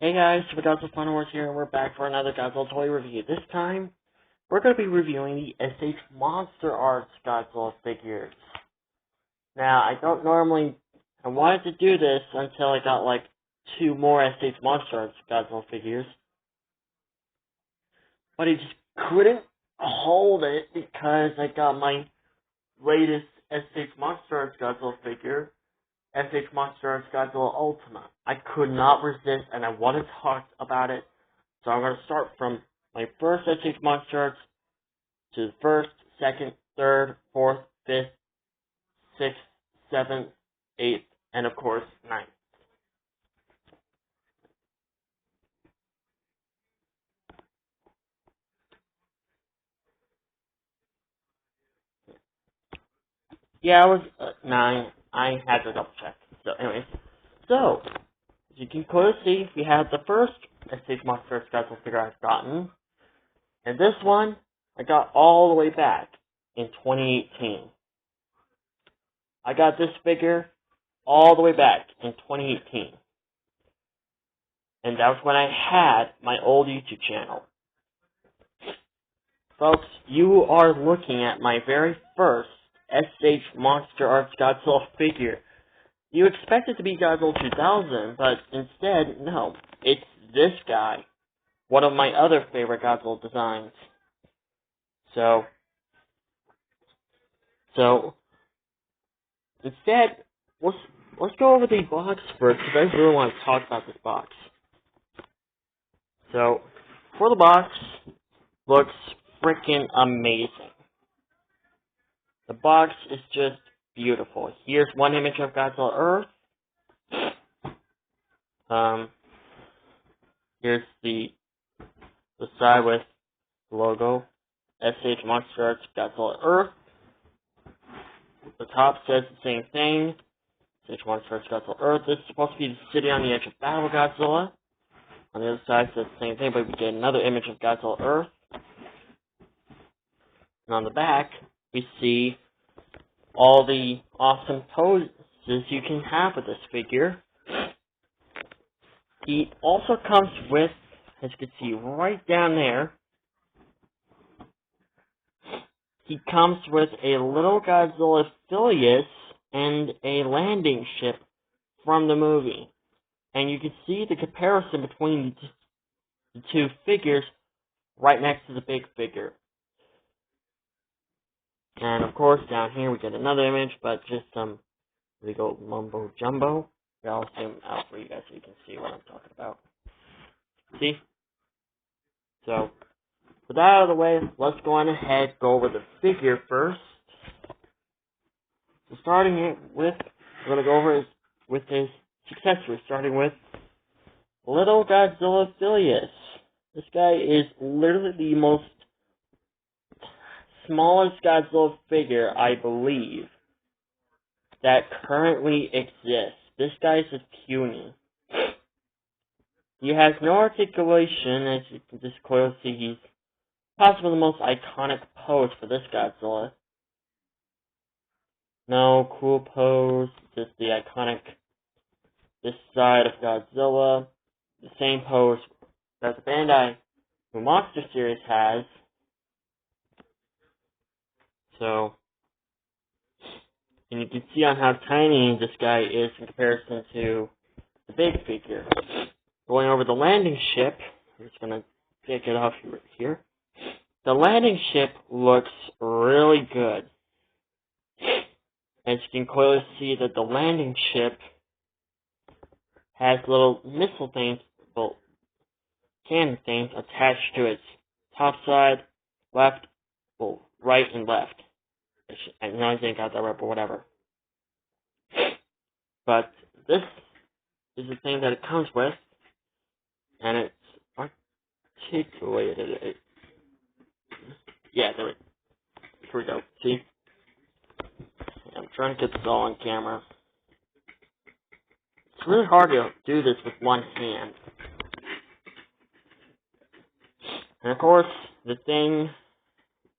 Hey guys, Godzilla Fun Wars here, and we're back for another Godzilla toy review. This time, we're going to be reviewing the SH MonsterArts Godzilla figures. Now, I wanted to do this until I got like 2 more SH MonsterArts Godzilla figures. But I just couldn't hold it because I got my latest SH MonsterArts Godzilla figure, SH MonsterArts Godzilla Ultima. I could not resist, and I want to talk about it. So I'm going to start from my first SH MonsterArts to the first, second, third, fourth, fifth, sixth, seventh, eighth, and of course, ninth. Yeah, I was 9. I had to double check. So anyways, as you can clearly see, we have the first SH MonsterArts Godzilla figure I've gotten. And this one, I got all the way back in 2018. I got this figure all the way back in 2018. And that was when I had my old YouTube channel. Folks, you are looking at my very first SH MonsterArts Godzilla figure. You expect it to be Godzilla 2000, but instead, no. It's this guy. One of my other favorite Godzilla designs. So instead, let's go over the box first, because I really want to talk about this box. So, for the box, looks freaking amazing. The box is just beautiful. Here's one image of Godzilla Earth. Here's the side with the logo, SH MonsterArts Godzilla Earth. The top says the same thing, SH MonsterArts Godzilla Earth. This is supposed to be the city on the edge of battle Godzilla. On the other side says the same thing, but we get another image of Godzilla Earth. And on the back, we see all the awesome poses you can have with this figure. He also comes with, as you can see right down there, he comes with a little Godzilla Phileas and a landing ship from the movie. And you can see the comparison between the two figures right next to the big figure. And of course, down here we get another image, but just some legal mumbo jumbo. I'll zoom out for you guys so you can see what I'm talking about. See? So, with that out of the way, let's go on ahead, go over the figure first. So starting it with, we're going to go over with his successor, starting with Little Godzilla Phileas. This guy is literally the most smallest Godzilla figure, I believe, that currently exists. This guy is just puny. He has no articulation, as you can just clearly see. He's possibly the most iconic pose for this Godzilla. No cool pose, just the iconic this side of Godzilla. The same pose that the Bandai Monster series has. So, and you can see on how tiny this guy is in comparison to the big figure. Going over the landing ship, I'm just going to take it off here. The landing ship looks really good. As you can clearly see that the landing ship has little missile things, well, cannon things attached to its top side, left, well, right and left. I know I think I got that right, but whatever. But this is the thing that it comes with, and it's articulated. Yeah, here we go. See? I'm trying to get this all on camera. It's really hard to do this with one hand. And of course, the thing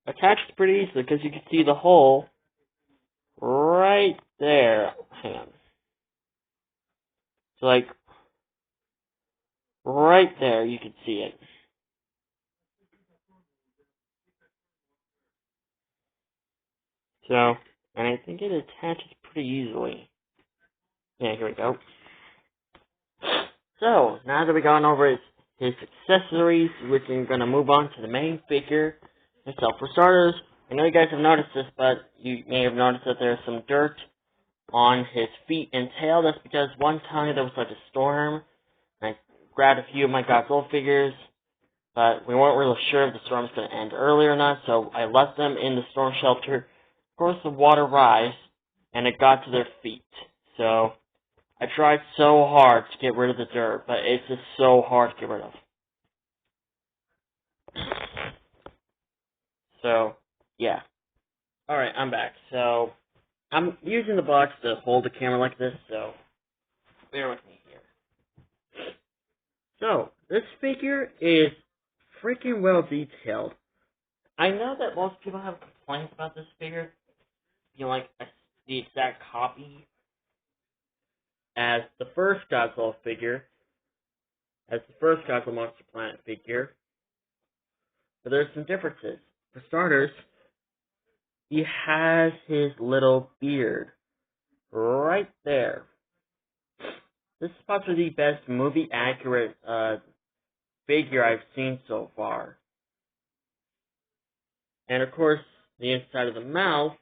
attaches pretty easily because you can see the hole right there. Hang on. So, like, Right there, you can see it. So, and I think it attaches pretty easily. Yeah, here we go. So, now that we've gone over his accessories, we're going to move on to the main figure itself. For starters, I know you guys have noticed this, but you may have noticed that there's some dirt on his feet and tail. That's because one time there was like a storm, and I grabbed a few of my Godzilla figures, but we weren't really sure if the storm was going to end early or not, so I left them in the storm shelter. Of course, the water rised, and it got to their feet. So, I tried so hard to get rid of the dirt, but it's just so hard to get rid of. So, yeah. Alright, I'm back. So, I'm using the box to hold the camera like this, so bear with me here. So, this figure is freaking well detailed. I know that most people have complaints about this figure, like the exact copy as the first Godzilla figure, as the first Godzilla Monster Planet figure, but there's some differences. For starters, he has his little beard right there. This is possibly the best movie accurate figure I've seen so far. And of course, the inside of the mouth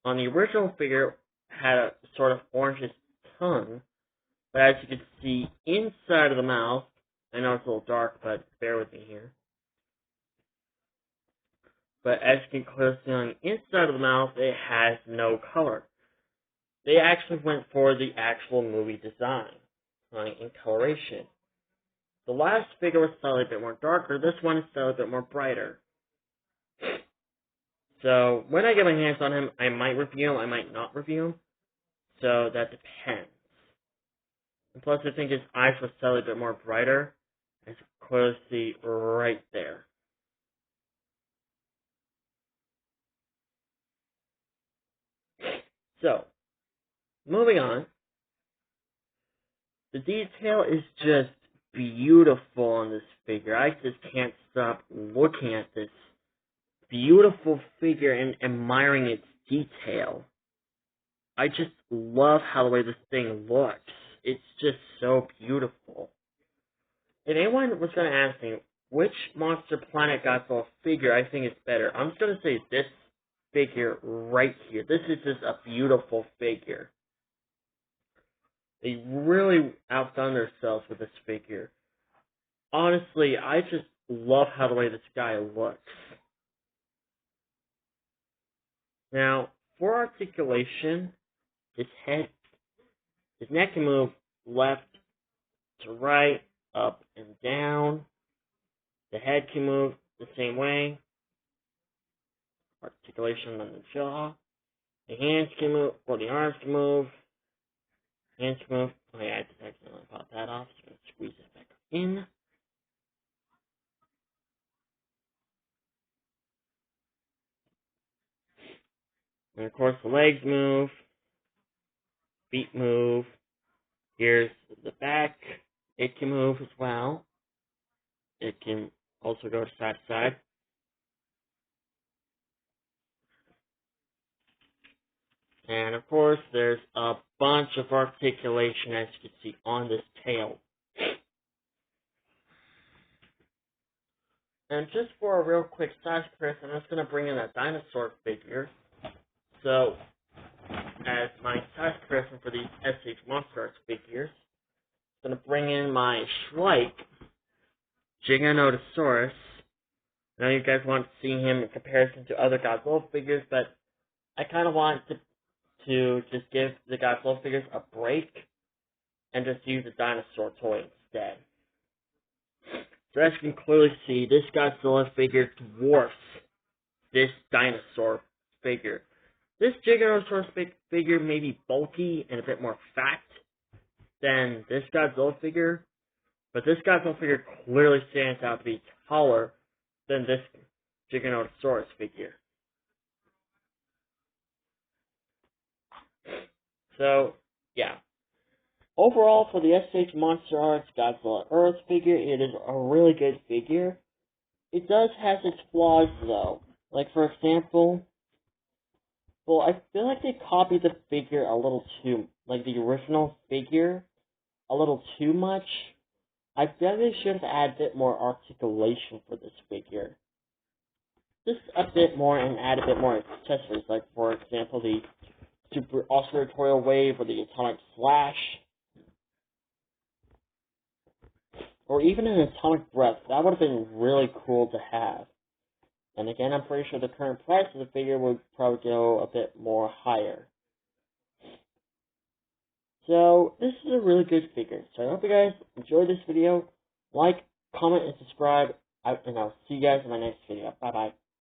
on the original figure had a sort of orangish tongue, but as you can see inside of the mouth, I know it's a little dark, but bear with me here. But as you can clearly see on the inside of the mouth, it has no color. They actually went for the actual movie design, like in coloration. The last figure was slightly a bit more darker. This one is slightly a bit more brighter. So when I get my hands on him, I might review him, I might not review him. So that depends. And plus, I think his eyes were slightly a bit more brighter, as you can clearly see right there. So, moving on. The detail is just beautiful on this figure. I just can't stop looking at this beautiful figure and admiring its detail. I just love how the way this thing looks. It's just so beautiful. If anyone was going to ask me which Monster Planet Godzilla figure I think is better, I'm just going to say this figure right here. This is just a beautiful figure. They really outdone themselves with this figure. Honestly, I just love how the way this guy looks. Now, for articulation, his neck can move left to right, up and down. The head can move the same way. Articulation on the jaw. The hands can move, or the arms can move. Hands can move. Oh yeah, I just accidentally popped that off, so I'm going to squeeze it back in. And of course the legs move. Feet move. Here's the back. It can move as well. It can also go side to side. And of course, there's a bunch of articulation, as you can see, on this tail. And just for a real quick size comparison, I'm just going to bring in a dinosaur figure. So, as my size comparison for these SH MonsterArts figures, I'm going to bring in my Schleich Giganotosaurus. I know you guys want to see him in comparison to other Godzilla figures, but I kind of want to just give the Godzilla figures a break and just use a dinosaur toy instead. So as you can clearly see, this Godzilla figure dwarfs this dinosaur figure. This Giganotosaurus figure may be bulky and a bit more fat than this Godzilla figure, but this Godzilla figure clearly stands out to be taller than this Giganotosaurus figure. So, yeah. overall, for the SH MonsterArts Godzilla Earth figure, it is a really good figure. It does have its flaws, though. Like, for example, well, I feel like they copied the figure a little too, like the original figure, a little too much. I feel like they should have added a bit more articulation for this figure. Just a bit more and add a bit more accessories, like, for example, the Super Oscillatorial Wave or the Atomic Slash. Or even an Atomic Breath. That would have been really cool to have. And again, I'm pretty sure the current price of the figure would probably go a bit more higher. So, this is a really good figure. So I hope you guys enjoyed this video. Like, comment, and subscribe. And I'll see you guys in my next video. Bye-bye.